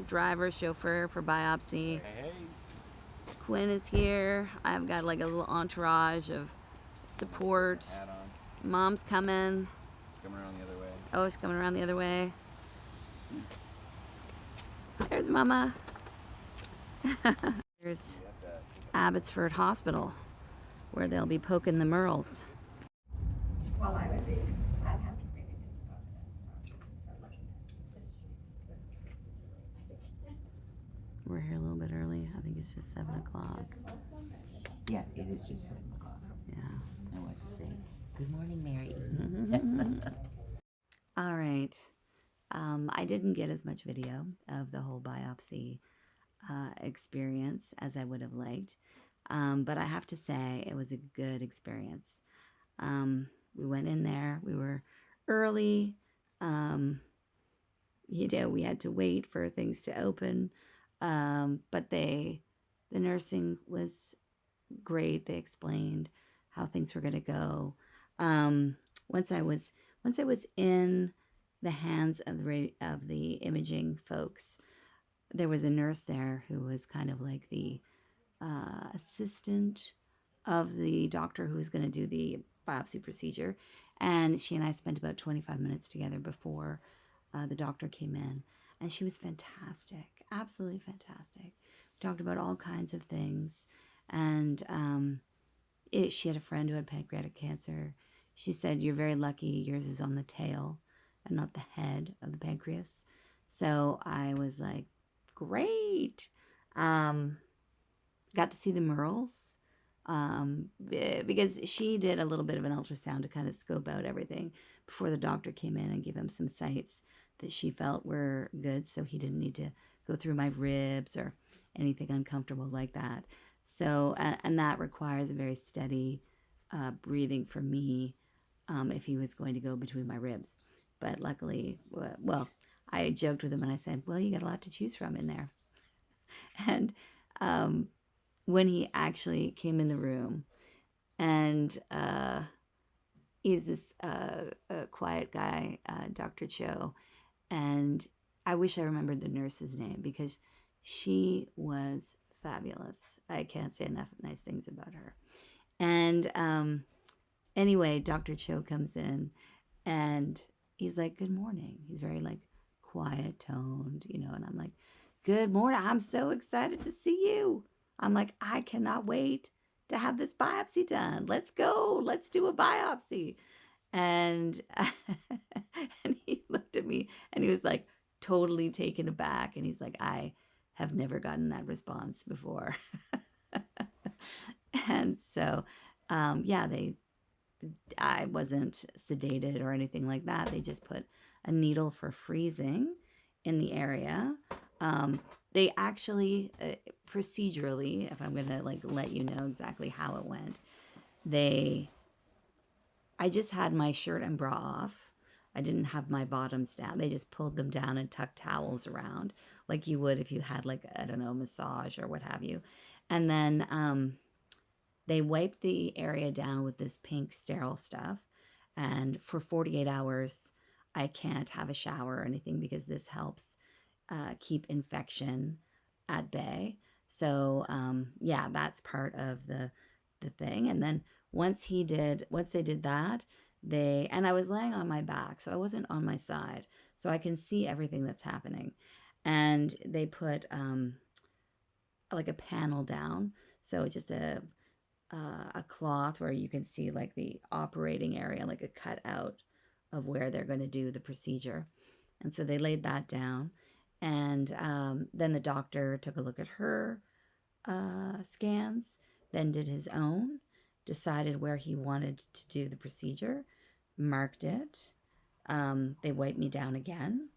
Driver, chauffeur for Biopsy. Hey, Quinn is here. I've got like a little entourage of support. hat on. Mom's coming. It's coming around the other way. Oh, she's coming around the other way. There's Mama. There's Abbotsford Hospital, where they'll be poking the merles. Well, I'd have to read it We're here a little bit early. I think it's just 7 o'clock. Yeah, it is just 7 o'clock. Yeah. I want to say, good morning, Mary. All right. I didn't get as much video of the whole biopsy experience as I would have liked. But I have to say it was a good experience. We went in there. We were early. We had to wait for things to open. But the nursing was great. They explained how things were going to go. Once I was in the hands of the imaging folks, there was a nurse there who was kind of like the assistant of the doctor who was going to do the biopsy procedure, and she and I spent about 25 minutes together before the doctor came in, and she was fantastic, absolutely fantastic. We talked about all kinds of things, and she had a friend who had pancreatic cancer. She said, "You're very lucky. Yours is on the tail and not the head of the pancreas." So I was like, great. Got to see the merles because she did a little bit of an ultrasound to kind of scope out everything before the doctor came in and give him some sites that she felt were good, so he didn't need to go through my ribs or anything uncomfortable like that. So, and that requires a very steady breathing for me if he was going to go between my ribs. But luckily, well, I joked with him and I said, "Well, you got a lot to choose from in there." And when he actually came in the room, and he's this quiet guy, Dr. Cho, and I wish I remembered the nurse's name because she was fabulous. I can't say enough nice things about her. And anyway, Dr. Cho comes in and he's like, "Good morning." He's very like quiet toned, and I'm like, "Good morning. I'm so excited to see you." I'm like, "I cannot wait to have this biopsy done. Let's go. Let's do a biopsy." And and he looked at me and he was like totally taken aback, and he's like, "I have never gotten that response before." And so yeah, I wasn't sedated or anything like that. They just put a needle for freezing in the area. They actually, procedurally, if I'm gonna like let you know exactly how it went, I just had my shirt and bra off. I didn't have my bottoms down. They just pulled them down and tucked towels around like you would if you had like, I don't know, massage or what have you. And then they wiped the area down with this pink sterile stuff. And for 48 hours, I can't have a shower or anything because this helps keep infection at bay. So yeah, that's part of the thing. And then once they did that, and I was laying on my back, so I wasn't on my side, so I can see everything that's happening. And they put like a panel down, so just a cloth where you can see like the operating area, like a cutout of where they're going to do the procedure. And so they laid that down. And then the doctor took a look at her scans, then did his own, decided where he wanted to do the procedure, marked it. They wiped me down again.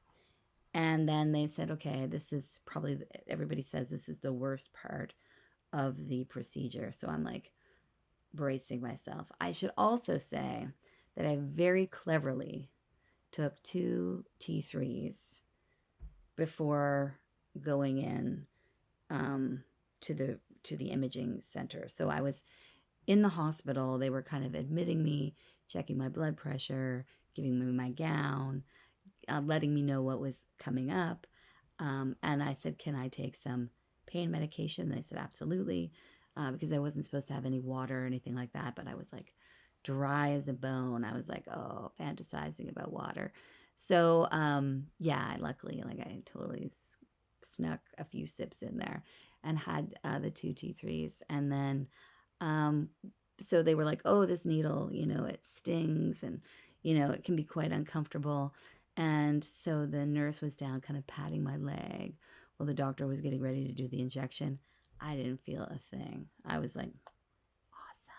And then they said, "Okay, this is probably, everybody says this is the worst part of the procedure." So I'm like bracing myself. I should also say that I very cleverly took 2 T3s before going in to the imaging center. So I was in the hospital. They were kind of admitting me, checking my blood pressure, giving me my gown, letting me know what was coming up. And I said, can I take some pain medication? And they said, absolutely, because I wasn't supposed to have any water or anything like that. But I was like dry as a bone. I was like, oh, fantasizing about water. So, yeah, luckily, like I totally snuck a few sips in there and had the two T3s. And then, so they were like, oh, this needle, it stings and, it can be quite uncomfortable. And so the nurse was down kind of patting my leg while the doctor was getting ready to do the injection. I didn't feel a thing. I was like, awesome.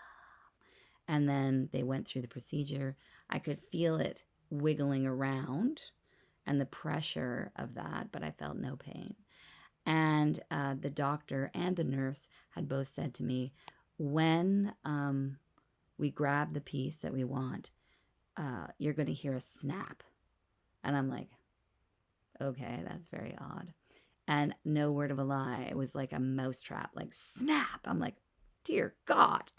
And then they went through the procedure. I could feel it wiggling around and the pressure of that, but I felt no pain. And the doctor and the nurse had both said to me, when we grab the piece that we want, you're going to hear a snap. And I'm like, okay, that's very odd. And no word of a lie, it was like a mousetrap, like snap. I'm like, dear God.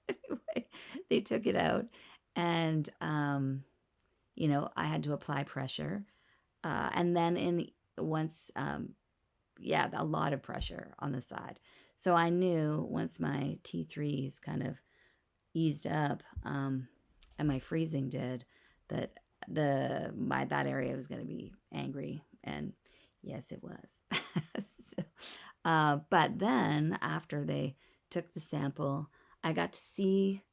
Anyway, they took it out. And, I had to apply pressure. And then once, a lot of pressure on the side. So I knew once my T3s kind of eased up, and my freezing did, that that area was going to be angry, and yes, it was. So, but then after they took the sample, I got to see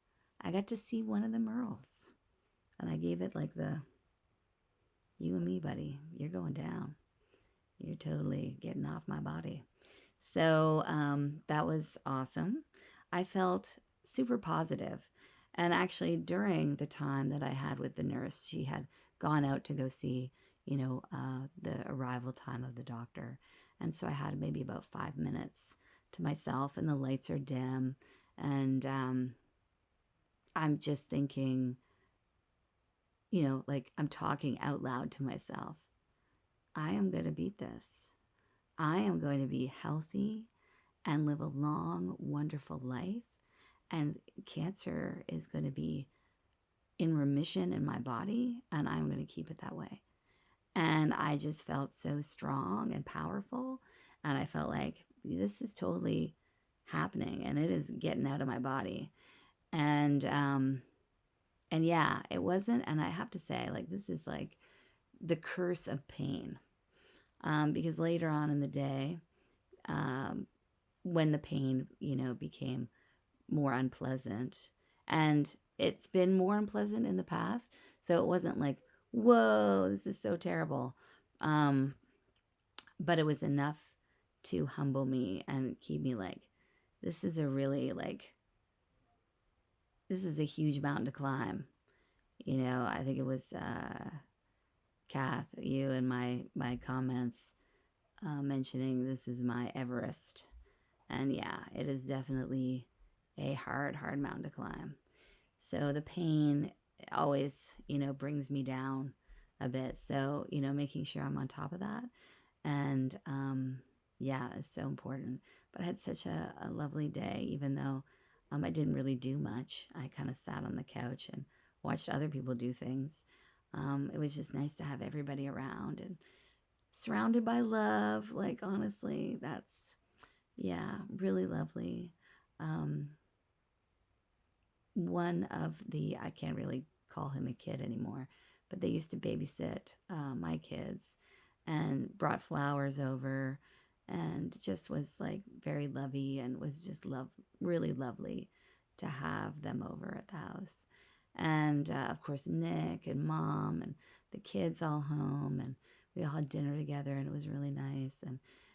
one of the Merles, and I gave it like the, you and me, buddy, you're going down. You're totally getting off my body. So that was awesome. I felt super positive. And actually, during the time that I had with the nurse, she had gone out to go see, the arrival time of the doctor. And so I had maybe about 5 minutes to myself, and the lights are dim. And I'm just thinking, like I'm talking out loud to myself. I am going to beat this. I am going to be healthy and live a long, wonderful life. And cancer is going to be in remission in my body, and I'm going to keep it that way. And I just felt so strong and powerful. And I felt like this is totally happening, and it is getting out of my body. And yeah, it wasn't. And I have to say, like, this is like the curse of pain. Because later on in the day, when the pain, became more unpleasant, and it's been more unpleasant in the past, so it wasn't like, whoa, this is so terrible. But it was enough to humble me and keep me like, this is a really this is a huge mountain to climb. I think it was Kath, you and my comments mentioning this is my Everest. And yeah, it is definitely a hard mountain to climb. So the pain always, brings me down a bit. So, making sure I'm on top of that. And yeah, it's so important. But I had such a lovely day, even though I didn't really do much. I kind of sat on the couch and watched other people do things. It was just nice to have everybody around and surrounded by love. Like, honestly, that's, yeah, really lovely. One of I can't really call him a kid anymore, but they used to babysit my kids and brought flowers over and just was like very lovey, and was just really lovely to have them over at the house. And of course, Nick and Mom and the kids all home, and we all had dinner together, and it was really nice.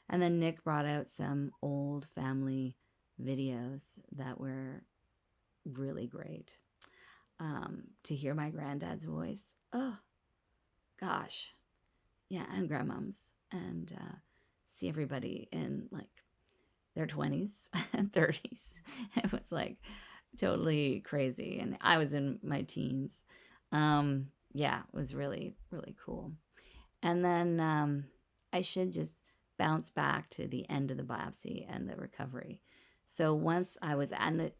And then Nick brought out some old family videos that were really great. To hear my granddad's voice, oh gosh, yeah, and grandmom's, and see everybody in like their 20s and 30s. It was like totally crazy, and I was in my teens. Yeah, it was really, really cool. And then I should just bounce back to the end of the biopsy and the recovery. So once I was, and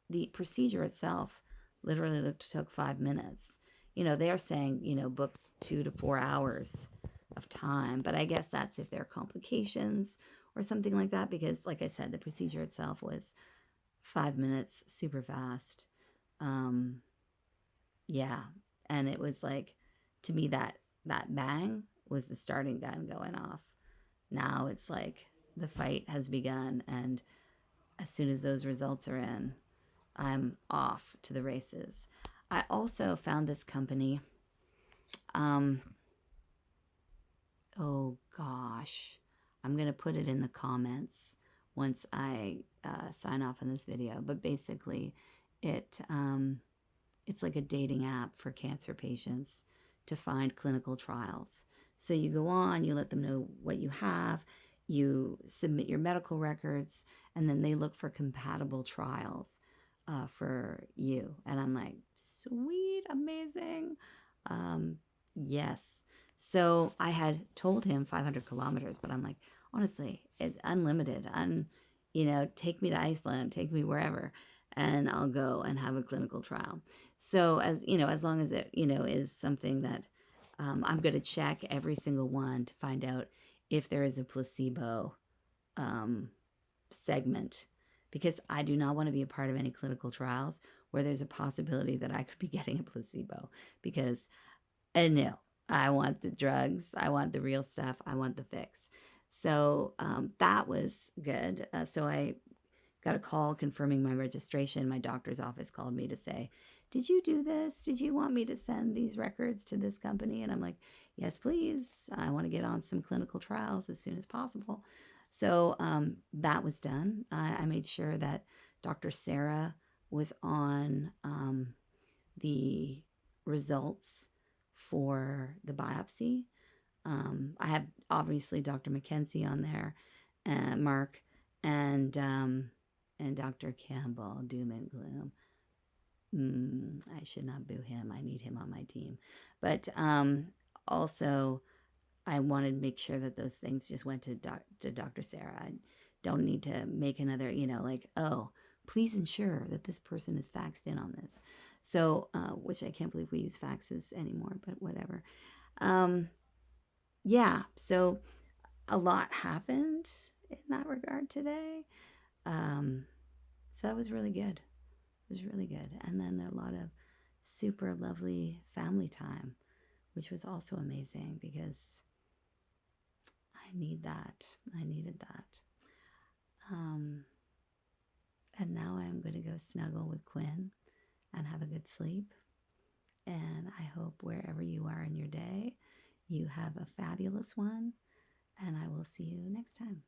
the procedure itself literally took 5 minutes. They're saying, book 2 to 4 hours of time. But I guess that's if there are complications or something like that, because like I said, the procedure itself was 5 minutes, super fast. Um, yeah. And it was like, to me, that bang was the starting gun going off. Now it's like the fight has begun, and as soon as those results are in, I'm off to the races. I also found this company. Oh gosh, I'm going to put it in the comments once I sign off on this video. But basically, it's like a dating app for cancer patients to find clinical trials. So you go on, you let them know what you have, you submit your medical records, and then they look for compatible trials for you. And I'm like, sweet, amazing. Yes. So I had told him 500 kilometers, but I'm like, honestly, it's unlimited. Take me to Iceland, take me wherever, and I'll go and have a clinical trial. So as long as it, is something that I'm going to check every single one to find out if there is a placebo segment, because I do not want to be a part of any clinical trials where there's a possibility that I could be getting a placebo, because no, I want the drugs, I want the real stuff, I want the fix. So that was good. So I got a call confirming my registration. My doctor's office called me to say, did you do this? Did you want me to send these records to this company? And I'm like, yes, please. I want to get on some clinical trials as soon as possible. So that was done. I made sure that Dr. Sarah was on the results for the biopsy. I have obviously Dr. McKenzie on there, Mark, and Dr. Campbell, doom and gloom. I should not boo him. I need him on my team. But also, I wanted to make sure that those things just went to Dr. Sarah. I don't need to make another, oh, please ensure that this person is faxed in on this. So, which I can't believe we use faxes anymore, but whatever. Yeah, so a lot happened in that regard today. So that was really good. It was really good. And then a lot of super lovely family time, which was also amazing because I need that. I needed that. And now I'm going to go snuggle with Quinn and have a good sleep. And I hope wherever you are in your day, you have a fabulous one. And I will see you next time.